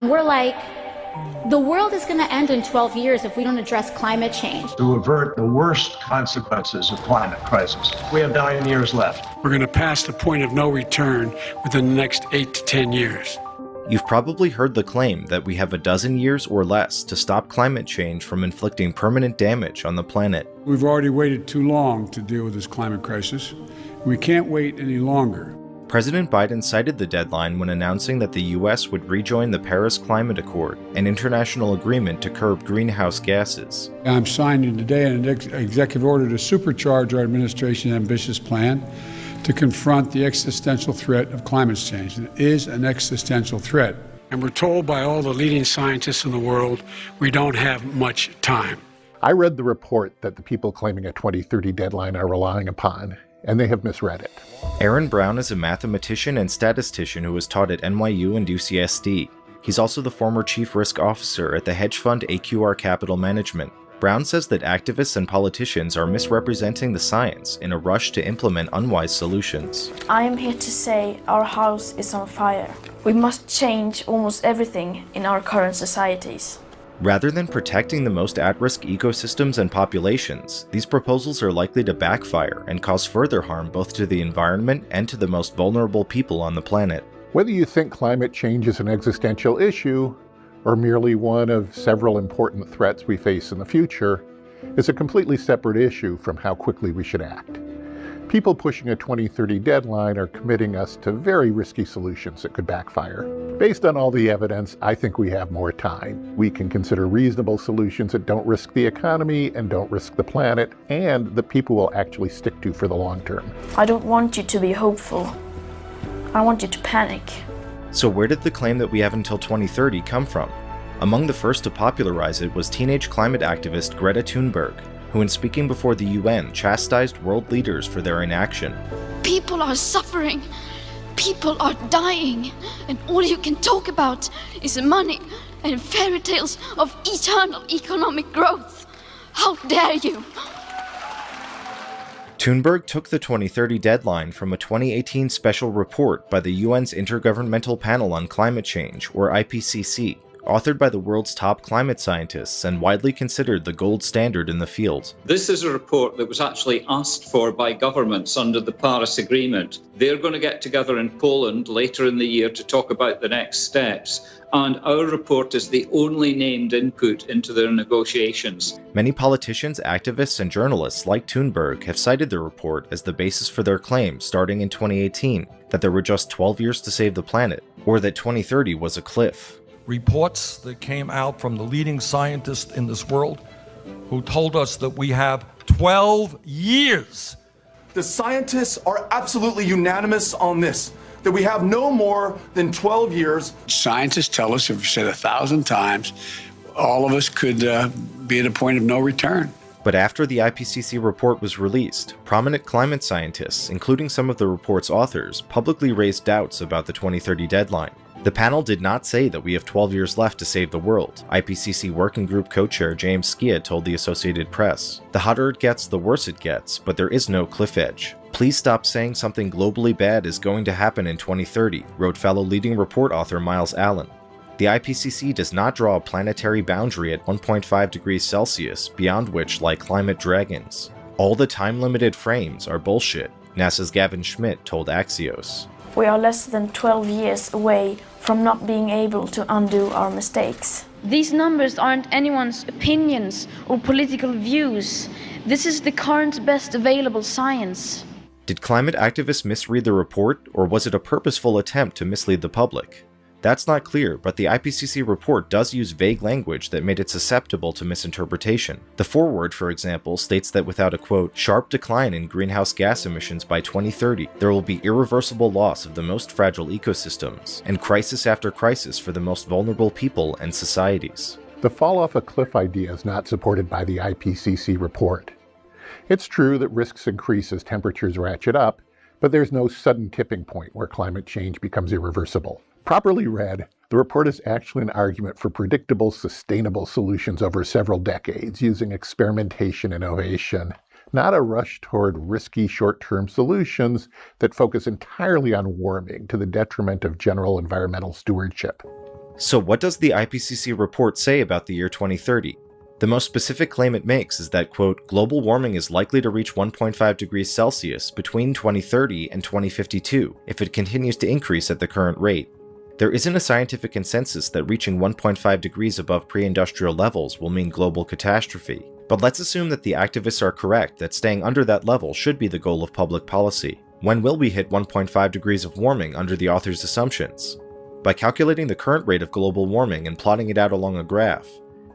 We're like, the world is going to end in 12 years if we don't address climate change. To avert the worst consequences of climate crisis, we have 9 years left. We're going to pass the point of no return within the next 8 to 10 years. You've probably heard the claim that we have a dozen years or less to stop climate change from inflicting permanent damage on the planet. We've already waited too long to deal with this climate crisis. We can't wait any longer. President Biden cited the deadline when announcing that the US would rejoin the Paris Climate Accord, an international agreement to curb greenhouse gases. I'm signing today an executive order to supercharge our administration's ambitious plan to confront the existential threat of climate change. It is an existential threat. And we're told by all the leading scientists in the world we don't have much time. I read the report that the people claiming a 2030 deadline are relying upon, and they have misread it. Aaron Brown is a mathematician and statistician who was taught at NYU and UCSD. He's also the former chief risk officer at the hedge fund AQR Capital Management. Brown says that activists and politicians are misrepresenting the science in a rush to implement unwise solutions. I am here to say our house is on fire. We must change almost everything in our current societies. Rather than protecting the most at-risk ecosystems and populations, these proposals are likely to backfire and cause further harm both to the environment and to the most vulnerable people on the planet. Whether you think climate change is an existential issue, or merely one of several important threats we face in the future, is a completely separate issue from how quickly we should act. People pushing a 2030 deadline are committing us to very risky solutions that could backfire. Based on all the evidence, I think we have more time. We can consider reasonable solutions that don't risk the economy and don't risk the planet, and that people will actually stick to for the long term. I don't want you to be hopeful. I want you to panic. So where did the claim that we have until 2030 come from? Among the first to popularize it was teenage climate activist Greta Thunberg, who in speaking before the UN chastised world leaders for their inaction. People are suffering, people are dying, and all you can talk about is money and fairy tales of eternal economic growth. How dare you! Thunberg took the 2030 deadline from a 2018 special report by the UN's Intergovernmental Panel on Climate Change, or IPCC, authored by the world's top climate scientists and widely considered the gold standard in the field. This is a report that was actually asked for by governments under the Paris Agreement. They're going to get together in Poland later in the year to talk about the next steps, and our report is the only named input into their negotiations. Many politicians, activists, and journalists like Thunberg have cited the report as the basis for their claim starting in 2018 that there were just 12 years to save the planet, or that 2030 was a cliff. Reports that came out from the leading scientists in this world who told us that we have 12 years. The scientists are absolutely unanimous on this, that we have no more than 12 years. Scientists tell us, if we've said 1,000 times, all of us could be at a point of no return. But after the IPCC report was released, prominent climate scientists, including some of the report's authors, publicly raised doubts about the 2030 deadline. The panel did not say that we have 12 years left to save the world, IPCC Working Group co-chair James Skia told the Associated Press. The hotter it gets, the worse it gets, but there is no cliff edge. Please stop saying something globally bad is going to happen in 2030, wrote fellow leading report author Miles Allen. The IPCC does not draw a planetary boundary at 1.5 degrees Celsius, beyond which lie climate dragons. All the time-limited frames are bullshit, NASA's Gavin Schmidt told Axios. We are less than 12 years away from not being able to undo our mistakes. These numbers aren't anyone's opinions or political views. This is the current best available science. Did climate activists misread the report, or was it a purposeful attempt to mislead the public? That's not clear, but the IPCC report does use vague language that made it susceptible to misinterpretation. The foreword, for example, states that without a, quote, sharp decline in greenhouse gas emissions by 2030, there will be irreversible loss of the most fragile ecosystems, and crisis after crisis for the most vulnerable people and societies. The fall off a cliff idea is not supported by the IPCC report. It's true that risks increase as temperatures ratchet up, but there's no sudden tipping point where climate change becomes irreversible. Properly read, the report is actually an argument for predictable, sustainable solutions over several decades using experimentation and innovation, not a rush toward risky short-term solutions that focus entirely on warming to the detriment of general environmental stewardship. So what does the IPCC report say about the year 2030? The most specific claim it makes is that, quote, global warming is likely to reach 1.5 degrees Celsius between 2030 and 2052 if it continues to increase at the current rate. There isn't a scientific consensus that reaching 1.5 degrees above pre-industrial levels will mean global catastrophe, but let's assume that the activists are correct that staying under that level should be the goal of public policy. When will we hit 1.5 degrees of warming under the author's assumptions? By calculating the current rate of global warming and plotting it out along a graph,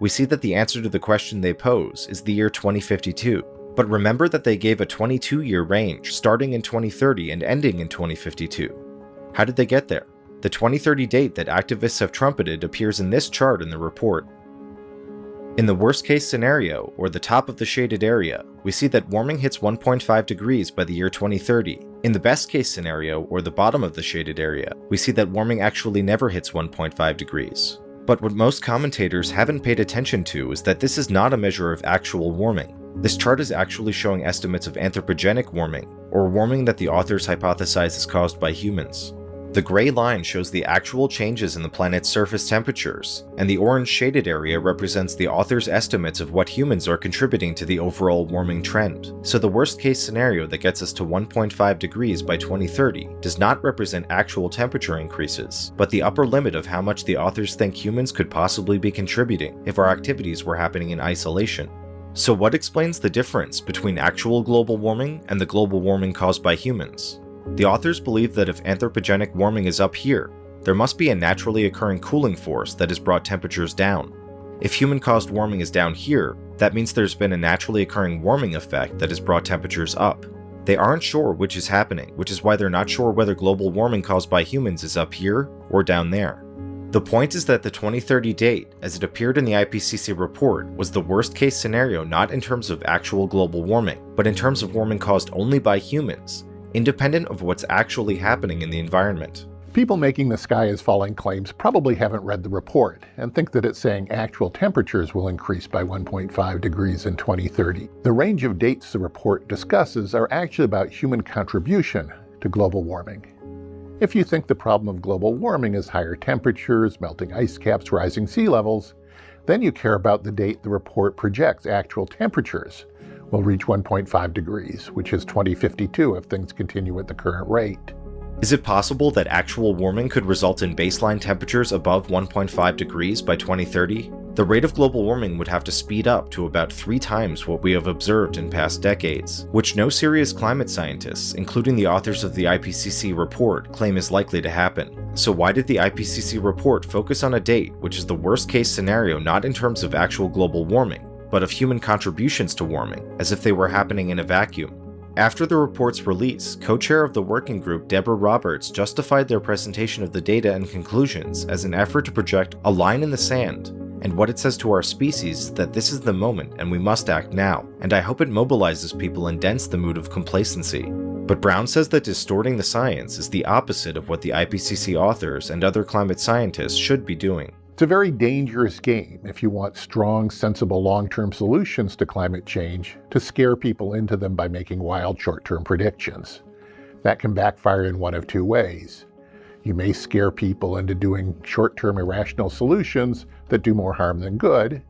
we see that the answer to the question they pose is the year 2052. But remember that they gave a 22-year range starting in 2030 and ending in 2052. How did they get there? The 2030 date that activists have trumpeted appears in this chart in the report. In the worst-case scenario, or the top of the shaded area, we see that warming hits 1.5 degrees by the year 2030. In the best-case scenario, or the bottom of the shaded area, we see that warming actually never hits 1.5 degrees. But what most commentators haven't paid attention to is that this is not a measure of actual warming. This chart is actually showing estimates of anthropogenic warming, or warming that the authors hypothesize is caused by humans. The gray line shows the actual changes in the planet's surface temperatures, and the orange shaded area represents the author's estimates of what humans are contributing to the overall warming trend. So the worst case scenario that gets us to 1.5 degrees by 2030 does not represent actual temperature increases, but the upper limit of how much the authors think humans could possibly be contributing if our activities were happening in isolation. So what explains the difference between actual global warming and the global warming caused by humans? The authors believe that if anthropogenic warming is up here, there must be a naturally occurring cooling force that has brought temperatures down. If human-caused warming is down here, that means there's been a naturally occurring warming effect that has brought temperatures up. They aren't sure which is happening, which is why they're not sure whether global warming caused by humans is up here or down there. The point is that the 2030 date, as it appeared in the IPCC report, was the worst-case scenario not in terms of actual global warming, but in terms of warming caused only by humans, independent of what's actually happening in the environment. People making the sky is falling claims probably haven't read the report and think that it's saying actual temperatures will increase by 1.5 degrees in 2030. The range of dates the report discusses are actually about human contribution to global warming. If you think the problem of global warming is higher temperatures, melting ice caps, rising sea levels, then you care about the date the report projects actual temperatures will reach 1.5 degrees, which is 2052 if things continue at the current rate. Is it possible that actual warming could result in baseline temperatures above 1.5 degrees by 2030? The rate of global warming would have to speed up to about 3 times what we have observed in past decades, which no serious climate scientists, including the authors of the IPCC report, claim is likely to happen. So why did the IPCC report focus on a date which is the worst case scenario not in terms of actual global warming, but of human contributions to warming, as if they were happening in a vacuum? After the report's release, co-chair of the working group Deborah Roberts justified their presentation of the data and conclusions as an effort to project a line in the sand, and what it says to our species that this is the moment and we must act now, and I hope it mobilizes people and dents the mood of complacency. But Brown says that distorting the science is the opposite of what the IPCC authors and other climate scientists should be doing. It's a very dangerous game if you want strong, sensible long-term solutions to climate change to scare people into them by making wild short-term predictions. That can backfire in one of 2 ways. You may scare people into doing short-term irrational solutions that do more harm than good,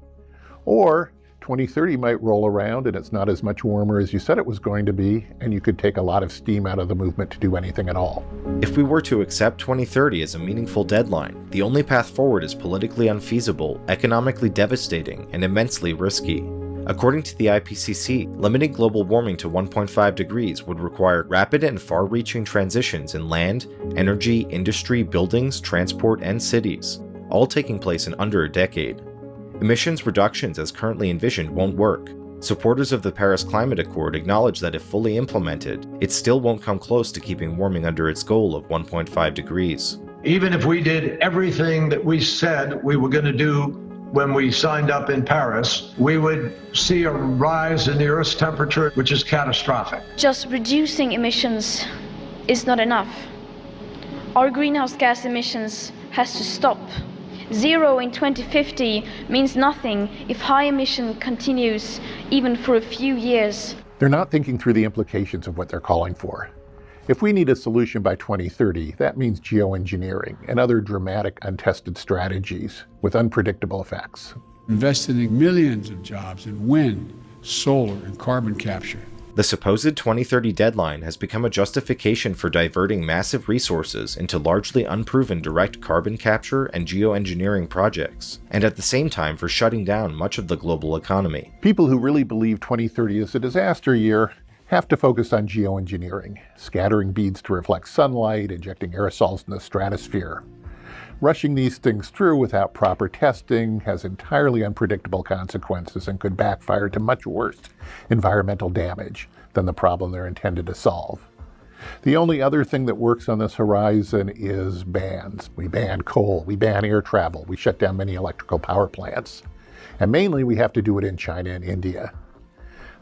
or 2030 might roll around and it's not as much warmer as you said it was going to be, and you could take a lot of steam out of the movement to do anything at all. If we were to accept 2030 as a meaningful deadline, the only path forward is politically unfeasible, economically devastating, and immensely risky. According to the IPCC, limiting global warming to 1.5 degrees would require rapid and far-reaching transitions in land, energy, industry, buildings, transport, and cities, all taking place in under a decade. Emissions reductions as currently envisioned won't work. Supporters of the Paris Climate Accord acknowledge that if fully implemented, it still won't come close to keeping warming under its goal of 1.5 degrees. Even if we did everything that we said we were going to do when we signed up in Paris, we would see a rise in the Earth's temperature, which is catastrophic. Just reducing emissions is not enough. Our greenhouse gas emissions has to stop. 0 in 2050 means nothing if high emission continues even for a few years. They're not thinking through the implications of what they're calling for. If we need a solution by 2030, that means geoengineering and other dramatic, untested strategies with unpredictable effects. Invested in millions of jobs in wind, solar, and carbon capture. The supposed 2030 deadline has become a justification for diverting massive resources into largely unproven direct carbon capture and geoengineering projects, and at the same time for shutting down much of the global economy. People who really believe 2030 is a disaster year have to focus on geoengineering, scattering beads to reflect sunlight, injecting aerosols in the stratosphere. Rushing these things through without proper testing has entirely unpredictable consequences and could backfire to much worse environmental damage than the problem they're intended to solve. The only other thing that works on this horizon is bans. We ban coal, we ban air travel, we shut down many electrical power plants. And mainly we have to do it in China and India.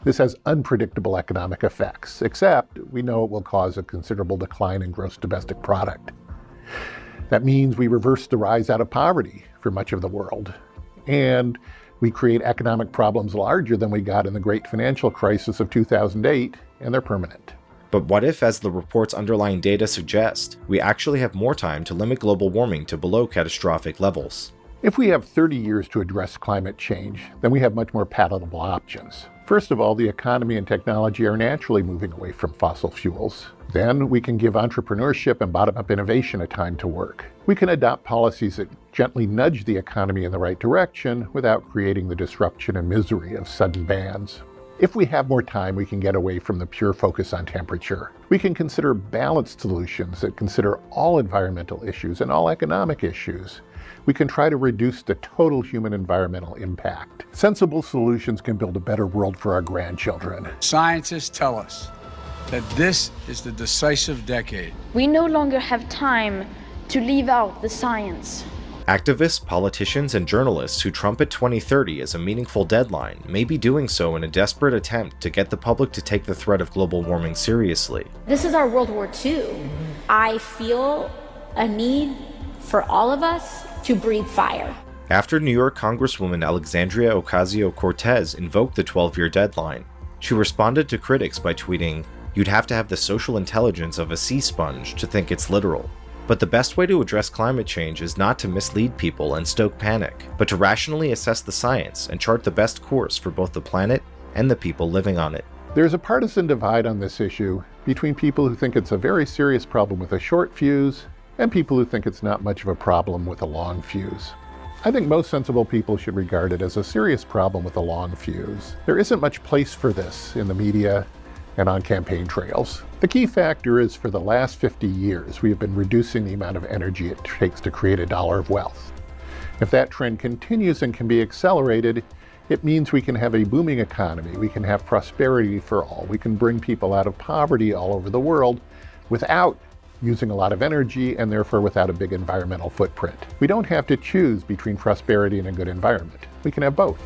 This has unpredictable economic effects, except we know it will cause a considerable decline in gross domestic product. That means we reverse the rise out of poverty for much of the world. And we create economic problems larger than we got in the great financial crisis of 2008, and they're permanent. But what if, as the report's underlying data suggest, we actually have more time to limit global warming to below catastrophic levels? If we have 30 years to address climate change, then we have much more palatable options. First of all, the economy and technology are naturally moving away from fossil fuels. Then we can give entrepreneurship and bottom-up innovation a time to work. We can adopt policies that gently nudge the economy in the right direction without creating the disruption and misery of sudden bans. If we have more time, we can get away from the pure focus on temperature. We can consider balanced solutions that consider all environmental issues and all economic issues. We can try to reduce the total human environmental impact. Sensible solutions can build a better world for our grandchildren. Scientists tell us that this is the decisive decade. We no longer have time to leave out the science. Activists, politicians, and journalists who trumpet 2030 as a meaningful deadline may be doing so in a desperate attempt to get the public to take the threat of global warming seriously. This is our World War II. I feel a need for all of us to breathe fire. After New York Congresswoman Alexandria Ocasio-Cortez invoked the 12-year deadline, she responded to critics by tweeting, "You'd have to have the social intelligence of a sea sponge to think it's literal." But the best way to address climate change is not to mislead people and stoke panic, but to rationally assess the science and chart the best course for both the planet and the people living on it. There's a partisan divide on this issue between people who think it's a very serious problem with a short fuse and people who think it's not much of a problem with a long fuse. I think most sensible people should regard it as a serious problem with a long fuse. There isn't much place for this in the media and on campaign trails. The key factor is for the last 50 years, we have been reducing the amount of energy it takes to create a dollar of wealth. If that trend continues and can be accelerated, it means we can have a booming economy, we can have prosperity for all, we can bring people out of poverty all over the world without using a lot of energy and therefore without a big environmental footprint. We don't have to choose between prosperity and a good environment. We can have both.